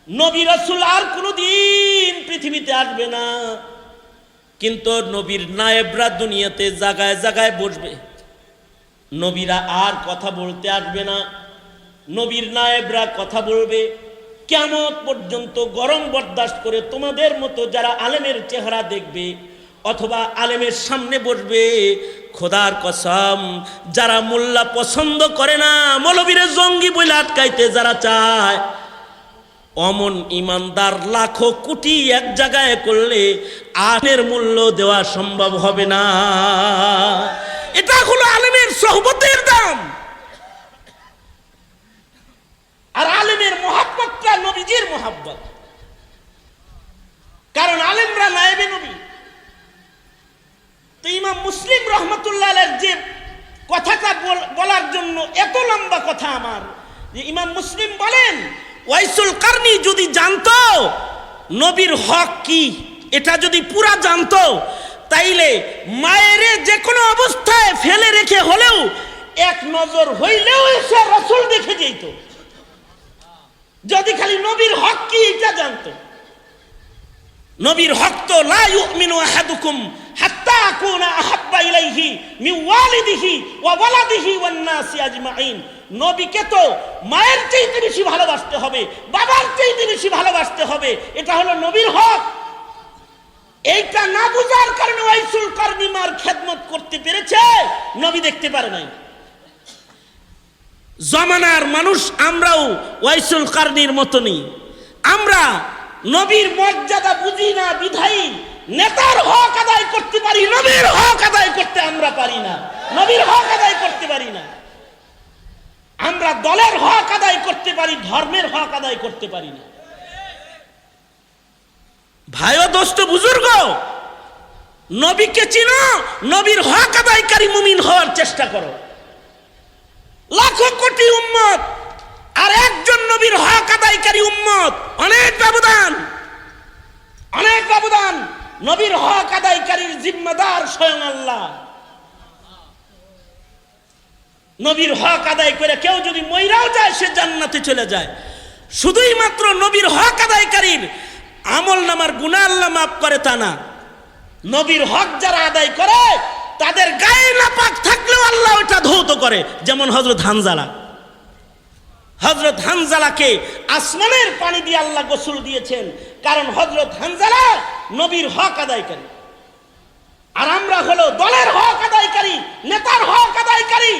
নবী রাসূল আর কোনোদিন পৃথিবীতে আসবে না, কিন্তু নবীর নায়েবরা দুনিয়াতে জায়গায় জায়গায় বসবে। নবীরা আর কথা বলতে আসবে না, নবীর নায়েবরা কথা বলবে। কিয়ামত পর্যন্ত গরম বরদাস্ত করে তোমাদের মতো যারা আলেমের চেহারা দেখবে অথবা আলেমের সামনে বসবে, খোদার কসম যারা মোল্লা পছন্দ করে না, মৌলবীরে জঙ্গি বলে আটকাইতে যারা চায়, অমন ইমানদার লাখো কোটি এক জায়গায় করলে আলেমের মূল্য দেওয়া সম্ভব হবে না। এটা হলো আলেমের সোহবতের দাম। আর আলেমের মহাব্বতটা নবীজির মহাব্বত, কারণ আলেমরা নায়েবে নবী। তো ইমাম মুসলিম রহমতুল্লাহ আলাইহির যে কথাটা বলার জন্য এত লম্বা কথা আমার, যে ইমাম মুসলিম বলেন ওয়াইসুল কারনি যদি জানতো নবীর হক কি, এটা যদি পুরা জানতো, তাইলে মায়েরে যে কোনো অবস্থায় ফেলে রেখে হলেও এক নজর হইলেও সে রাসূল দেখে যেত, যদি খালি নবীর হক কি এটা জানতো। নবীর হক তো লা ইউমিনু আহাদুকুম হাত্তা আকুনা আহাব্বা ইলাইহি মিন ওয়ালিদিহি ওয়া ওয়ালাদিহি ওয়ান নাসি আজমাইন। নবীকে তো মায়ের চাইতে বেশি ভালোবাসতে হবে, বাবার চাইতে বেশি ভালোবাসতে হবে, এটা হলো নবীর হক। এইটা না বুঝার কারণে ওয়াইসুল কারনি মার খেদমত করতে পেরেছে, নবী দেখতে পারে নাই। জামানার মানুষ আমরাও ওয়াইসুল কারনির মতনই, আমরা নবীর মর্যাদা বুঝি না বিধায়ী নেতার হক আদায় করতে পারি, নবীর হক আদায় করতে আমরা পারি না, নবীর হক আদায় করতে পারি না। আমরা দলের হক আদায় করতে পারি, ধর্মের হক আদায় করতে পারি না। ভাই ও দোস্ত বুজুর্গ, নবীকে চিনো, নবীর হক আদায়কারী মুমিন হওয়ার চেষ্টা করো। লাখো কোটি উম্মত আর একজন নবীর হক আদায়কারী উম্মত, অনেক ব্যবধান, অনেক ব্যবধান। নবীর হক আদায়কারীর জিম্মাদার স্বয়ং আল্লাহ। নবীর হক আদায় করে কেউ যদি মইরাও যায় সে জান্নাতে চলে যায়। শুধুই মাত্র নবীর হক আদায়কারীর আমল নামার গুনাহ আল্লাহ মাফ করে তা না, নবীর হক যারা আদায় করে তাদের গায়ে নাপাক থাকলেও আল্লাহ ওটা ধৌত করে। যেমন হযরত হানজালা, হযরত হানজালাকে আসমানের পানি দিয়ে আল্লাহ গোসল দিয়েছেন, কারণ হযরত হানজালা নবীর হক আদায়কারী। আর আমরা হলো দলের হক আদায়কারী, নেতার হক আদায়কারী,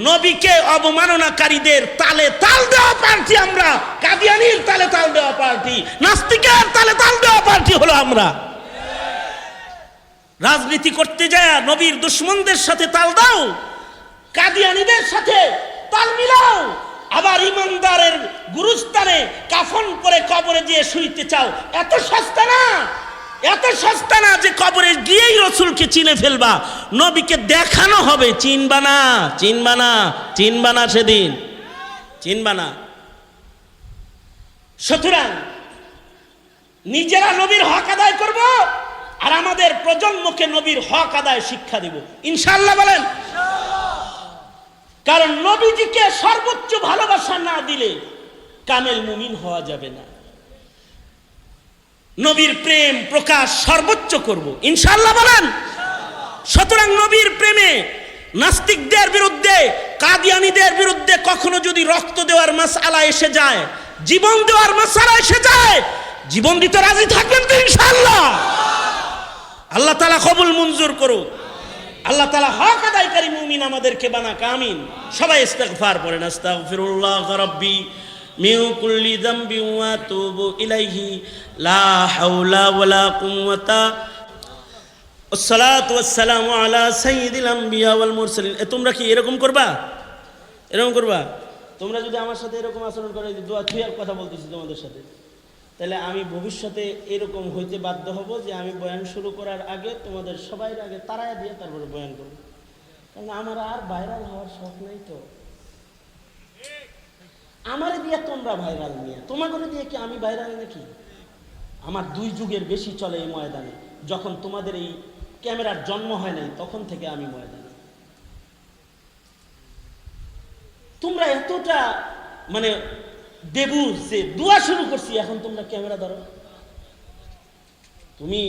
নবীকে অবমাননাকারীদের তালে তাল দেওয়া পার্টি আমরা, কাদিয়ানীর তালে তাল দেওয়া পার্টি, নাস্তিকের তালে তাল দেওয়া পার্টি হলো আমরা। রাজনীতি করতে যায় নবীর দুশমনদের সাথে তাল দাও, কাদিয়ানীদের সাথে তাল মিলাও, আবার ইমানদারের গুরুস্থানে কাফন পরে কবরে গিয়ে শুইতে চাও। এত সস্তা না, এত সস্তা না যে কবরে গিয়েই রাসূলকে চিনে ফেলবা, নবীকে দেখানো হবে। চিনবা না, চিনবা না, চিনবা না, সেদিন চিনবা না। সুতরাং নিজেরা নবীর হক আদায় করব আর আমাদের প্রজন্মকে নবীর হক আদায় শিক্ষা দিব, ইনশাআল্লাহ বলেন। কারণ নবীজিকে সর্বোচ্চ ভালোবাসা না দিলে কামেল মুমিন হওয়া যাবে না। নবীর প্রেম প্রকাশ সর্বোচ্চ করব, ইনশাআল্লাহ বলেন। সুতরাং নবীর প্রেমে নাস্তিকদের বিরুদ্ধে, কাদিয়ানীদের বিরুদ্ধে কখনো যদি রক্ত দেওয়ার মাসআলা এসে যায়, জীবন দেওয়ার মাসআলা এসে যায়, জীবন দিতে রাজি থাকবেন তো ইনশাআল্লাহ? আল্লাহ তাআলা কবুল মঞ্জুর করুক। আল্লাহ তাআলা হক আদায়কারী মুমিন আমাদেরকে বানাক, আমিন। সবাই ইস্তিগফার পড়েন। আস্তাগফিরুল্লাহ রাব্বি মিন কুল্লি যামবি ওয়া আতুবু ইলাইহি লা হাওলা ওয়ালা কুওয়াতা ওয়াসসালাতু ওয়াসসালামু আলা সাইয়্যিদিল আমবিয়া ওয়াল মুরসালিন। তোমরা কি এরকম করবা? এরকম করবা? তোমরা যদি আমার সাথে এরকম আচরণ করে, দোয়া ছুঁয়ে কথা বলতেছি তোমাদের সাথে, তাহলে আমি ভবিষ্যতে এরকম হইতে বাধ্য হব যে আমি বয়ান শুরু করার আগে তোমাদের সবাই আগে তাড়ায়া দিয়ে তারপরে বয়ান করব। কারণ আমার আর ভাইরাল হওয়ার শখ নাই। তো আমারে দিয়ে তোমরা ভাইরাল নিয়ে, তোমাদের দিয়ে কি আমি ভাইরাল নাকি? আমার 2 যুগের বেশি চলে এই ময়দানে। যখন তোমাদের এই ক্যামেরার জন্ম হয় নাই তখন থেকে আমি ময়দানে। তোমরা এতটা মানে দেবু যে দোয়া শুরু করছি, এখন তোমরা ক্যামেরা ধরো, তুমি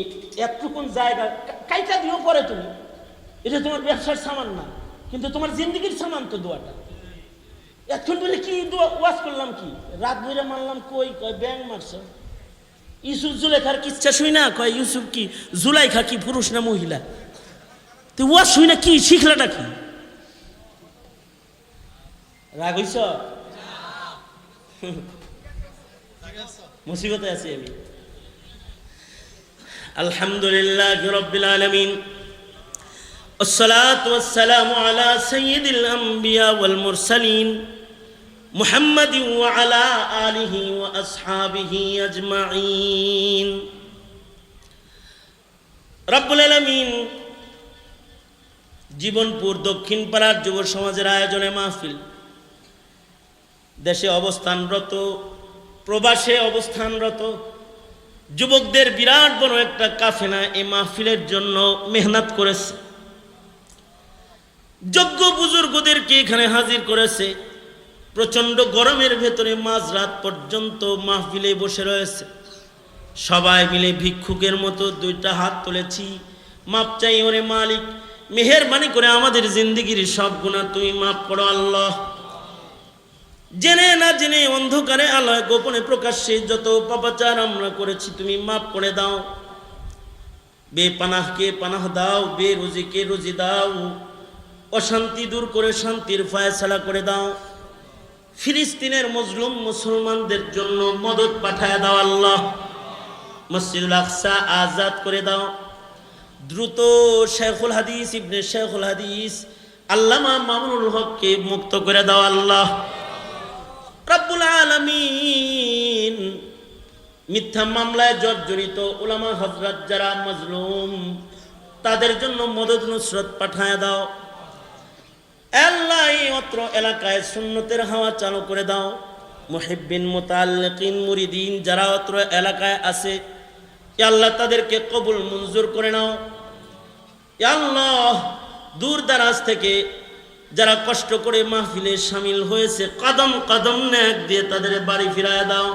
এতটুকুন জায়গা কাইটা দিও পরে, তুমি এটা তোমার ব্যবসার সামান না, কিন্তু তোমার জিন্দগির সামান তো দোয়াটা। এখন বলে কি দোয়া ওয়াজ করলাম, কি রাত বইরা মারলাম, কই কয় ব্যাং মারছ। ইউসুফ জুলেখার কিচ্ছা শুই না, কয় ইউসুফ কি জুলাইখা কি পুরুষ না মহিলা, তো ওয়াজ শুই না, কি শিখলাটা কি? রাগ হইছ? মুসিবতে আছি আমি। আলহামদুলিল্লাহ রাব্বিল আলামিন, والصلاة والسلام على سيد الأنبياء والمرسلين محمد وعلى آله وأصحابه أجمعين। রব্বুল আলামিন জীবনপুর দক্ষিণ পাড়ার যুব সমাজের আয়োজনে মাহফিল, দেশে অবস্থানরত, প্রবাসে অবস্থানরত যুবকদের বিরাট বড় একটা কাফেলা এই মাহফিলের জন্য মেহনত করেছে। যোগ্য বুজুর্গদেরকে এখানে হাজির করেছে। প্রচন্ড গরমের ভেতরে মাঝরাত পর্যন্ত মাহফিলে বসে রয়েছে। সবাই মিলে ভিক্ষুকের মতো দুইটা হাত তুলেছি, মাপ চাই ওরে মালিক, মেহেরবানি করে আমাদের জিন্দেগির সব গুনাহ তুমি মাফ করো আল্লাহ। জেনে না জেনে, অন্ধকারে আলোয়, গোপনে প্রকাশ্যে যত পাপাচার আমরা করেছি তুমি মাফ করে দাও। বেপানাহকে পানাহ দাও, বেরুজিকে রুজি দাও, অশান্তি দূর করে শান্তির ফয়সালা করে দাও। ফিলিস্তিনের মজলুম মুসলমানদের জন্য মদদ পাঠায় দাও আল্লাহ। মসজিদুল আকসা আজাদ করে দাও। দ্রুত শেখুল হাদিস ইবনে শেখুল হাদিস আল্লামা মামুনুল হককে মুক্ত করে দাও আল্লাহ রাব্বুল আলামিন। মিথ্যা মামলায় জর্জরিত উলামা হযরত যারা মজলুম, তাদের জন্য মদদ নুসরত পাঠায় দাও আল্লাহ। এই অত্র এলাকায় সুন্নতের হাওয়া চালু করে দাও। মুহিব্বিন মুতাআল্লিকিন মুরিদিন যারা অত্র এলাকায় আছে, ইয়া আল্লাহ তাদেরকে কবুল মঞ্জুর করে নাও। ইয়া আল্লাহ দূর দারাজ থেকে যারা কষ্ট করে মাহফিলে শামিল হয়েছে, কদম কদম নেক দিয়ে তাদের বাড়ি ফিরায় দাও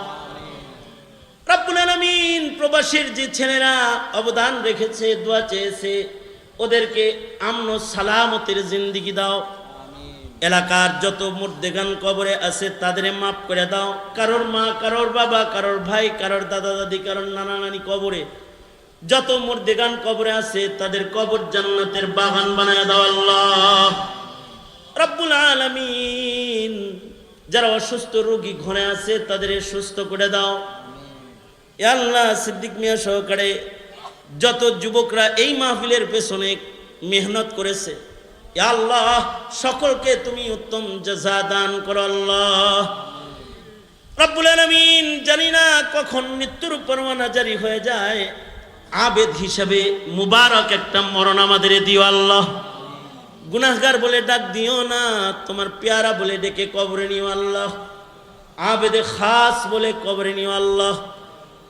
রব্বুল আলামিন। প্রবাসীর যে ছেলেরা অবদান রেখেছে, দোয়া চেয়েছে, ওদেরকে আমন সালামতের জিন্দেগি দাও। এলাকার যত মুর্দেগান কবরে আছে তাদের মাফ করে দাও। কারোর মা, কারোর বাবা, কারোর ভাই, কারোর দাদা দাদি, কারোর নানা নানি কবরে, যত মুর্দেগান কবরে আছে তাদের কবর জান্নাতের বাগান বানায় দাও আল্লাহ রাব্বুল আলামিন। যারা অসুস্থ রোগী ঘরে আছে তাদের সুস্থ করে দাও ইয়া আল্লাহ। সিদ্দিক মিয়া সহকারে যত যুবকরা এই মাহফিলের পেছনে মেহনত করেছে, ইয়া আল্লাহ সকলকে তুমি উত্তম জাযা দান করো আল্লাহ রাব্বুল আলামিন। জানি না কখন মৃত্যুর পরওয়ানা জারি হয়ে যায়, আবেদ হিসাবে মুবারক একটা মরণ আমাদের দিও আল্লাহ। গুনাহগার বলে ডাক দিও না, তোমার পেয়ারা বলে ডেকে কবরে নিও আল্লাহ। আবেদে খাস বলে কবরে নিও আল্লাহ।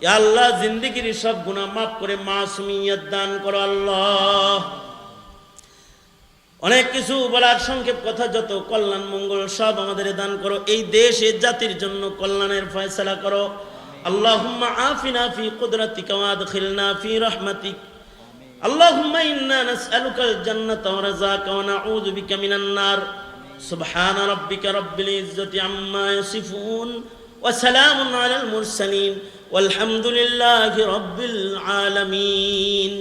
ইয়া আল্লাহ জিন্দেগির সব গুনাহ মাফ করে মাসুমিয়ত দান করো আল্লাহ। অনেক কিছু বলার সংক্ষেপ কথা, যত কল্যাণ মঙ্গল সব আমাদের দান করো। এই দেশে জাতির জন্য কল্যাণের ফয়সালা করো। আল্লাহুম্মা আফিনা ফি কুদরাতিকা ওয়া আদখিলনা ফি রাহমাতিক। আল্লাহুম্মা ইন্না নাসআলুকাল জান্নাতা ওয়া রাযাকা ওয়া নাউযু বিকা মিনান নার। সুবহানা রাব্বিকা রাব্বিল ইজ্জাতি আম্মা ইয়াসিফুন ওয়া সালামুন আলাল মুরসালিন ওয়ালহামদুলিল্লাহি রাব্বিল আলামিন।